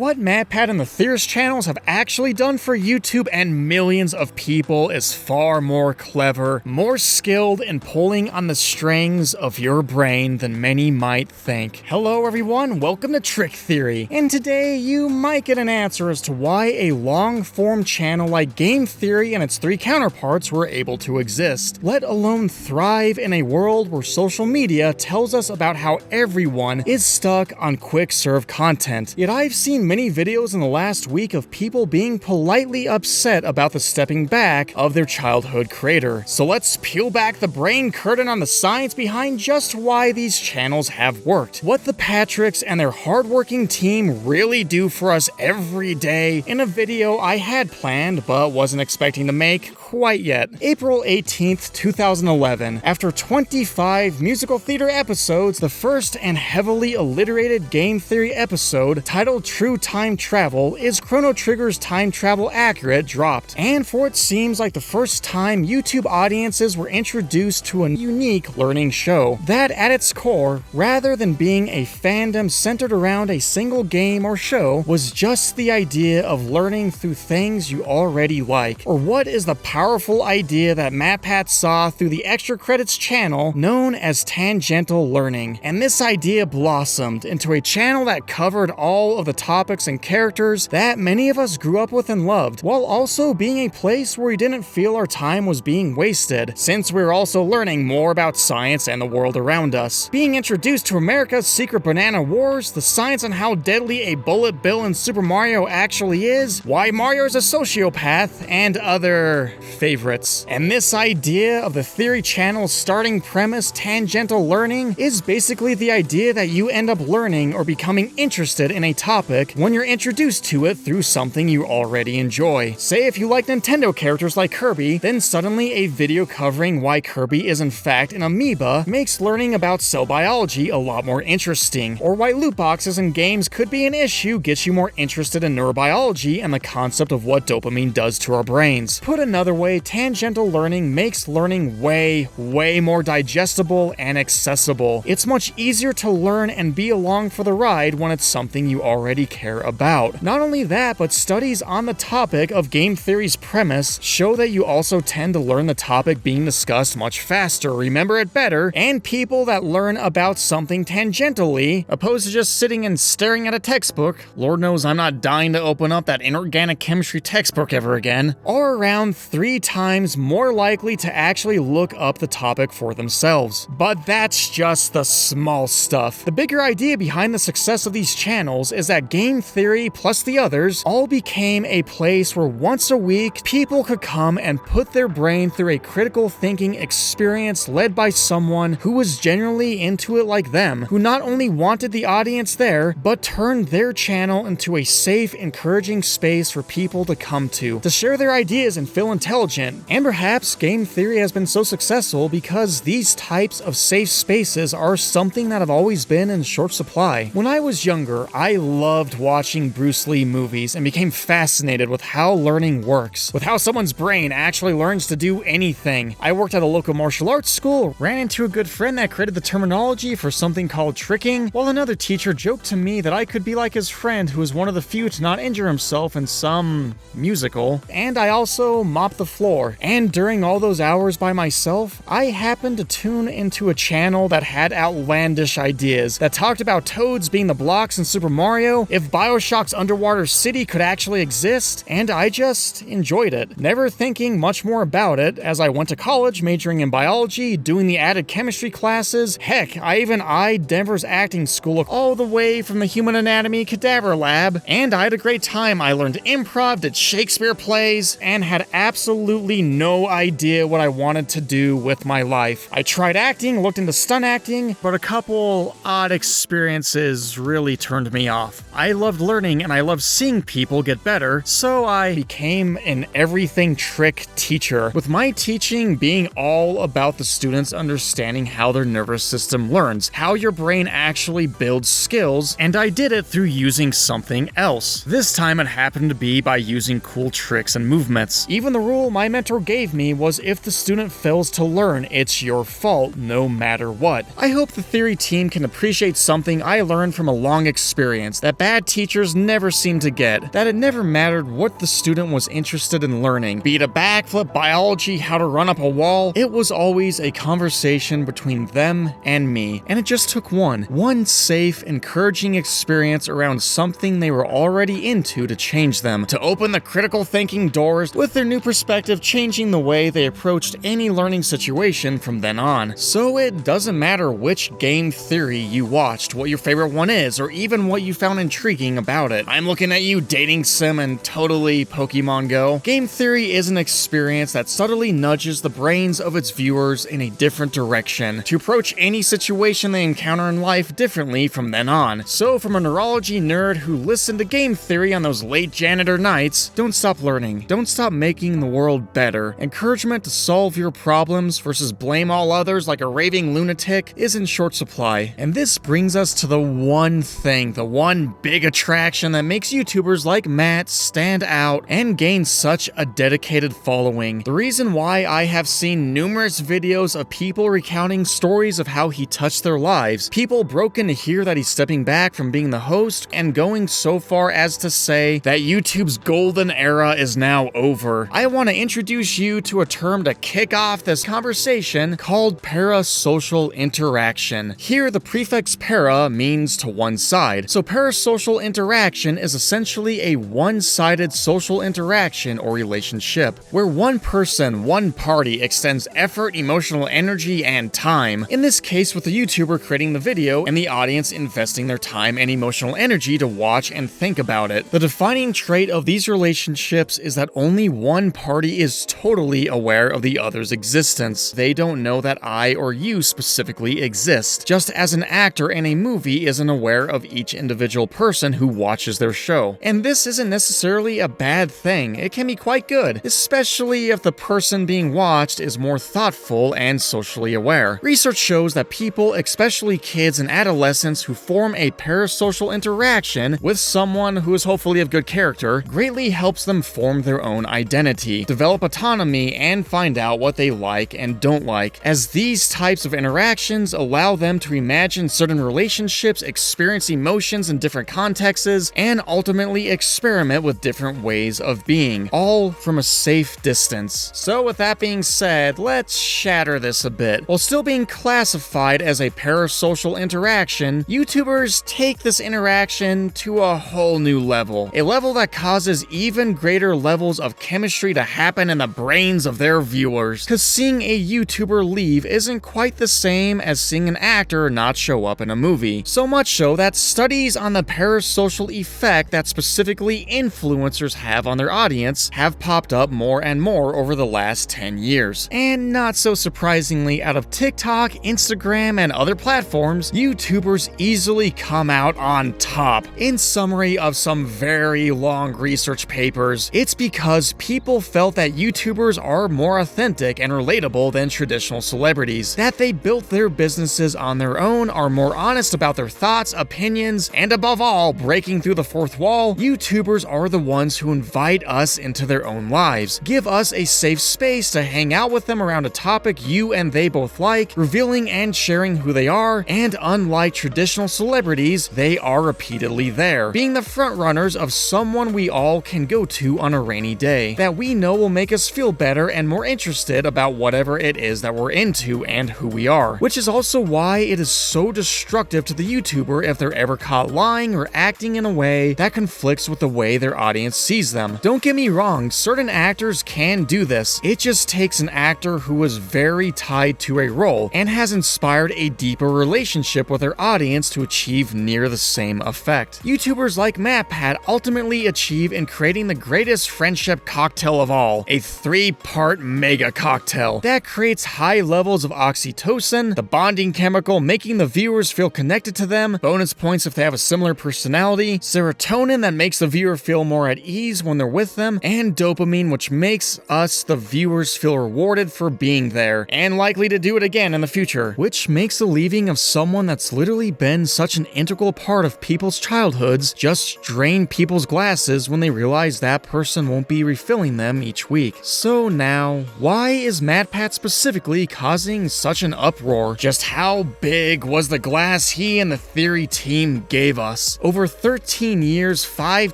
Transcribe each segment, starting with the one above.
What MatPat and the Theorists channels have actually done for YouTube and millions of people is far more clever, more skilled in pulling on the strings of your brain than many might think. Hello everyone, welcome to Trick Theory, and today you might get an answer as to why a long-form channel like Game Theory and its three counterparts were able to exist, let alone thrive in a world where social media tells us about how everyone is stuck on quick-serve content. Yet I've seen many videos in the last week of people being politely upset about the stepping back of their childhood creator. So let's peel back the brain curtain on the science behind just why these channels have worked, what the Patricks and their hardworking team really do for us every day in a video I had planned but wasn't expecting to make quite yet. April 18th, 2011. After 25 musical theater episodes, the first and heavily alliterated Game Theory episode, titled True Time Travel, Is Chrono Trigger's Time Travel Accurate, dropped. And for it seems like the first time YouTube audiences were introduced to a unique learning show that at its core, rather than being a fandom centered around a single game or show, was just the idea of learning through things you already like. Or what is the powerful idea that MatPat saw through the Extra Credits channel known as Tangental learning. And this idea blossomed into a channel that covered all of the topics and characters that many of us grew up with and loved, while also being a place where we didn't feel our time was being wasted, since we were also learning more about science and the world around us. Being introduced to America's Secret Banana Wars, the science on how deadly a bullet bill in Super Mario actually is, why Mario is a sociopath, and other favorites. And this idea of the Theory channel's starting premise, Tangental learning, is basically the idea that you end up learning or becoming interested in a topic when you're introduced to it through something you already enjoy. Say if you like Nintendo characters like Kirby, then suddenly a video covering why Kirby is in fact an amoeba makes learning about cell biology a lot more interesting, or why loot boxes in games could be an issue gets you more interested in neurobiology and the concept of what dopamine does to our brains. Put another way, Tangental learning makes learning way more digestible and accessible. It's much easier to learn and be along for the ride when it's something you already care about. Not only that, but studies on the topic of Game Theory's premise show that you also tend to learn the topic being discussed much faster, remember it better, and people that learn about something tangentially, opposed to just sitting and staring at a textbook, Lord knows I'm not dying to open up that inorganic chemistry textbook ever again, are around 3 times more likely to actually look up the topic for themselves. But that's just the small stuff. The bigger idea behind the success of these channels is that Game Theory plus the others all became a place where once a week people could come and put their brain through a critical thinking experience led by someone who was genuinely into it like them, who not only wanted the audience there, but turned their channel into a safe, encouraging space for people to come to share their ideas and feel intelligent. And perhaps Game Theory has been so successful because these types of safe spaces are something that have always been in short supply. When I was younger, I loved watching Bruce Lee movies and became fascinated with how learning works, with how someone's brain actually learns to do anything. I worked at a local martial arts school, ran into a good friend that created the terminology for something called tricking, while another teacher joked to me that I could be like his friend who was one of the few to not injure himself in some musical. And I also mopped the floor. And during all those hours by myself, I happened to tune into a channel that had outlandish ideas, that talked about toads being the blocks in Super Mario, if BioShock's underwater city could actually exist, and I just enjoyed it, never thinking much more about it as I went to college majoring in biology, doing the added chemistry classes. Heck, I even eyed Denver's acting school all the way from the Human Anatomy Cadaver Lab, and I had a great time. I learned improv, did Shakespeare plays, and had absolutely no idea what I wanted to do with my life. I tried acting, looked into stunt acting, but a couple odd experiences really turned me off. I loved learning and I loved seeing people get better, so I became an everything trick teacher, with my teaching being all about the students understanding how their nervous system learns, how your brain actually builds skills, and I did it through using something else. This time it happened to be by using cool tricks and movements. Even the rule my mentor gave me was if the student fails to learn, it's your fault no matter what. I hope the Theory team can appreciate something I learned from a long experience, that bad teachers never seemed to get, that it never mattered what the student was interested in learning, be it a backflip, biology, how to run up a wall. It was always a conversation between them and me, and it just took one safe, encouraging experience around something they were already into to change them, to open the critical thinking doors, with their new perspective changing the way they approached any learning situation from then on. So it doesn't matter which game theory you watched, what your favorite one is, or even what you found intriguing about it. I'm looking at you, dating sim and totally Pokemon Go. Game theory is an experience that subtly nudges the brains of its viewers in a different direction, to approach any situation they encounter in life differently from then on. So from a neurology nerd who listened to game theory on those late janitor nights, don't stop learning. Don't stop making the world better. Encouragement to solve your problems versus blame all others like a raving lunatic is in short supply. And this brings us to the one thing, the one big attraction that makes YouTubers like Matt stand out and gain such a dedicated following. The reason why I have seen numerous videos of people recounting stories of how he touched their lives, people broken to hear that he's stepping back from being the host and going so far as to say that YouTube's golden era is now over. I want to introduce you to a term to kick off this conversation called parasocial interaction. Here, the prefix para means to one side. So parasocial interaction is essentially a one-sided social interaction or relationship, where one person, one party extends effort, emotional energy, and time. In this case, with the YouTuber creating the video and the audience investing their time and emotional energy to watch and think about it. The defining trait of these relationships is that only one party is totally aware of the other's existence. They don't know that I or you specifically exist, just as an actor in a movie isn't aware of each individual person who watches their show. And this isn't necessarily a bad thing. It can be quite good, especially if the person being watched is more thoughtful and socially aware. Research shows that people, especially kids and adolescents who form a parasocial interaction with someone who is hopefully of good character, greatly helps them form their own identity, develop autonomy, and find out what they like and don't like, as these types of interactions allow them to imagine certain relationships, experience emotions in different contexts, and ultimately experiment with different ways of being, all from a safe distance. So with that being said, let's shatter this a bit. While still being classified as a parasocial interaction, YouTubers take this interaction to a whole new level, a level that causes even greater levels of chemistry to happen in the brains of their viewers, cause seeing a YouTuber leave isn't quite the same as seeing an actor not show up in a movie. So much so that studies on the parasocial effect that specifically influencers have on their audience have popped up more and more over the last 10 years. And not so surprisingly, out of TikTok, Instagram, and other platforms, YouTubers easily come out on top. In summary of some very long research papers, it's because people felt that YouTubers are more authentic and relatable than traditional celebrities, that they built their businesses on their own, are more honest about their thoughts, opinions, and above all, breaking through the fourth wall. YouTubers are the ones who invite us into their own lives, give us a safe space to hang out with them around a topic you and they both like, revealing and sharing who they are, and unlike traditional celebrities, they are repeatedly there, being the frontrunners of someone we all can go to on a rainy day, that we know will make us feel better and more interested about whatever it is that we're into and who we are, which is also why it is so destructive to the YouTuber if they're ever caught lying or acting in a way that conflicts with the way their audience sees them. Don't get me wrong, certain actors can do this. It just takes an actor who is very tied to a role and has inspired a deeper relationship with their audience to achieve near the same effect. YouTubers like MatPat ultimately achieve in creating the greatest friendship cocktail of all, a 3-part mega cocktail that creates high levels of oxytocin, the bonding chemical making the viewers feel connected to them, bonus points if they have a similar personality, serotonin that makes the viewer feel more at ease when they're with them, and dopamine, which makes us, the viewers, feel rewarded for being there, and likely to do it again in the future, which makes the leaving of someone that's literally been such an integral part of people's childhoods just drain people's glasses when they realize that person won't be refilling them each week. So now, why is MatPat specifically causing such an uproar? Just how big was the glass he and the Theory team gave us? Over 13 years, 5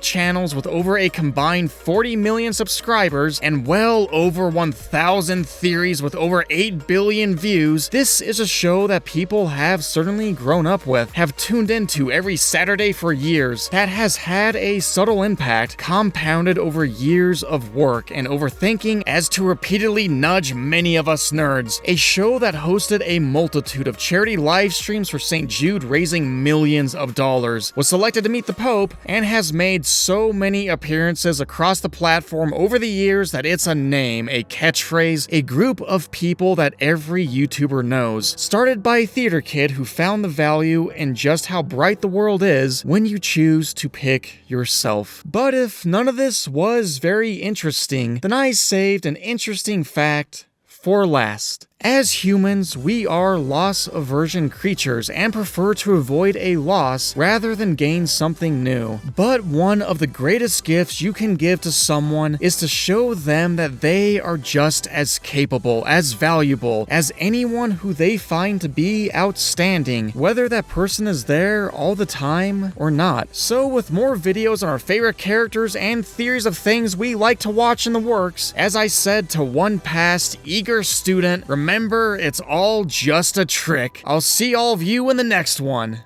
channels with over a combined 40 million subscribers, and well over 1,000 theories with over 8 billion views, this is a show that people have certainly grown up with, have tuned into every Saturday for years, that has had a subtle impact, compounded over years of work and overthinking as to repeatedly nudge many of us nerds. A show that hosted a multitude of charity live streams for St. Jude, raising millions of dollars, was selected to meet the Pope, and has made so many appearances across the platform over the years that it's a name, a catchphrase, a group of people that every YouTuber knows. Started by a theater kid who found the value in just how bright the world is when you choose to pick yourself. But if none of this was very interesting, then I saved an interesting fact for last. As humans, we are loss-aversion creatures and prefer to avoid a loss rather than gain something new. But one of the greatest gifts you can give to someone is to show them that they are just as capable, as valuable as anyone who they find to be outstanding, whether that person is there all the time or not. So with more videos on our favorite characters and theories of things we like to watch in the works, as I said to one past eager student, remember, it's all just a trick. I'll see all of you in the next one.